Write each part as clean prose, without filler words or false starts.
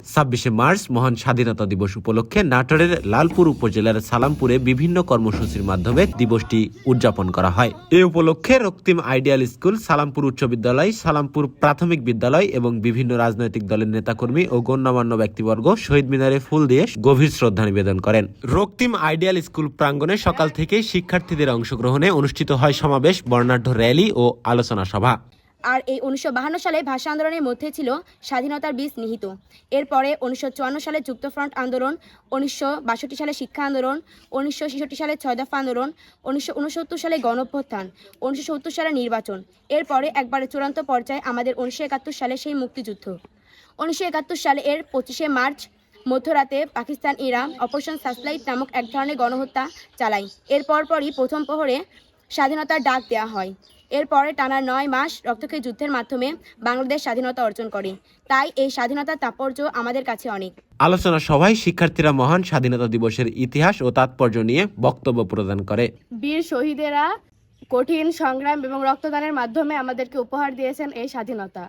26শে March মহান স্বাধীনতা দিবস উপলক্ষে নাটোরের লালপুর উপজেলার সালামপুরে বিভিন্ন কর্মসূচির মাধ্যমে দিবসটি উদযাপন করা হয়। এ উপলক্ষে রক্তিম আইডিয়াল স্কুল, সালামপুর উচ্চ বিদ্যালয়, সালামপুর প্রাথমিক বিদ্যালয় এবং বিভিন্ন রাজনৈতিক দলের নেতাকর্মী ও গণ্যমান্য ব্যক্তিবর্গ শহীদ মিনারে ফুল দিয়ে গভীর শ্রদ্ধা নিবেদন করেন। রক্তিম আইডিয়াল স্কুল প্রাঙ্গণে সকাল থেকে শিক্ষার্থীদের অংশগ্রহণে অনুষ্ঠিত হয় সমাবেশ, বর্ণাঢ্য র্যালি ও আলোচনা সভা। আর এই 1952 সালে ভাষা আন্দোলনের মধ্যে ছিল স্বাধীনতার বীজ নিহিত। এরপরে 1954 সালে যুক্তফ্রন্ট আন্দোলন, 1962 সালে শিক্ষা আন্দোলন, 1966 সালে 6 দফা আন্দোলন, 1969 সালে গণঅভ্যুত্থান, 1970 সালে নির্বাচন। এরপরে একবারে চূড়ান্ত পর্যায়ে আমাদের 1971 সালে সেই মুক্তিযুদ্ধ। 1971 সালে এর 25শে মার্চ মধ্যরাতে পাকিস্তান ইরান অপারেশন সার্চলাইট নামক এক ধরনের গণহত্যা চালায়। এর পরপরই প্রথম প্রহরে স্বাধীনতার ডাক দেওয়া হয়। এরপরে টানা 9 মাস রক্তক্ষয়ী যুদ্ধের মাধ্যমে বাংলাদেশ স্বাধীনতা অর্জন করে। তাই এই স্বাধীনতার তাৎপর্য আমাদের কাছে অনেক। আলোচনা সভায় শিক্ষার্থীরা মহান স্বাধীনতা দিবসের ইতিহাস ও তাৎপর্য নিয়ে বক্তব্য প্রদান করে। বীর শহীদেরা কঠিন সংগ্রাম এবং রক্তদানের মাধ্যমে আমাদেরকে উপহার দিয়েছেন এই স্বাধীনতা।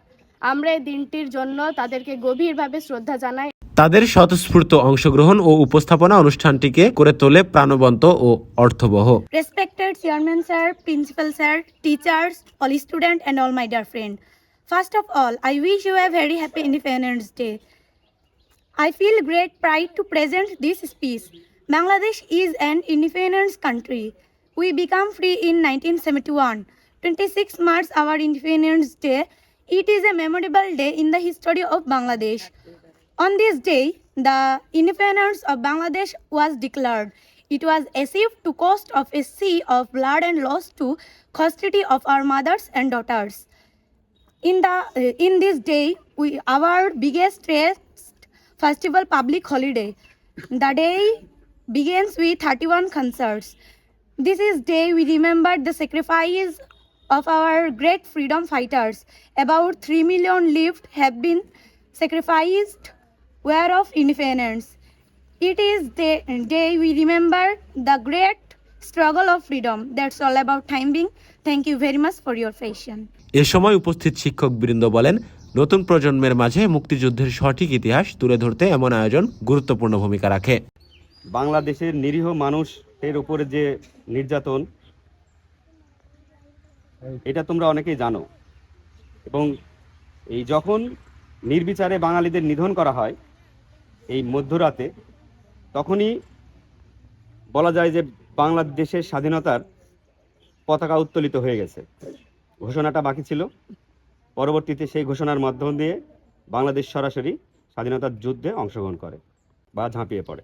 আমরা এই দিনটির জন্য তাদেরকে গভীরভাবে শ্রদ্ধা জানাই। তাদের স্বতঃস্ফূর্ত অংশগ্রহণ ও উপস্থাপনা অনুষ্ঠানটিকে করে তোলে প্রাণবন্ত ও অর্থবহ। Respected Chairman Sir, Principal Sir, teachers, all students and all my dear friend. First of all, I wish you a very happy Independence Day. I feel great pride to present this speech. Bangladesh is an independent country. We became free in 1971. 26 March, our Independence Day. It is a memorable day in the history of Bangladesh. On this day, the independence of Bangladesh was declared. It was achieved to cost of a sea of blood and loss to custody of our mothers and daughters. In this day, our biggest festival public holiday. The day begins with 31 concerts. This is day we remember the sacrifice of our great freedom fighters. About 3 million lives have been sacrificed whereof independence. It is the day we remember the great struggle of freedom. That's all about time being. Thank you very much for your patience. এ সময় উপস্থিত শিক্ষকবৃন্দ বলেন, নতুন প্রজন্মের মাঝে মুক্তিযুদ্ধের সঠিক ইতিহাস তুলে ধরতে এমন আয়োজন গুরুত্বপূর্ণ ভূমিকা রাখে। বাংলাদেশের নিরীহ মানুষের উপরে যে নির্যাতন, এটা তোমরা অনেকেই জানো। এবং এই যখন নির্বিচারে বাঙালিদের নিধন করা হয় এই মধ্যরাতে, তখনই বলা যায় যে বাংলাদেশের স্বাধীনতার পতাকা উত্তোলিত হয়ে গেছে। ঘোষণাটা বাকি ছিল, পরবর্তীতে সেই ঘোষণার মাধ্যম দিয়ে বাংলাদেশ সরাসরি স্বাধীনতার যুদ্ধে অংশগ্রহণ করে বা ঝাঁপিয়ে পড়ে।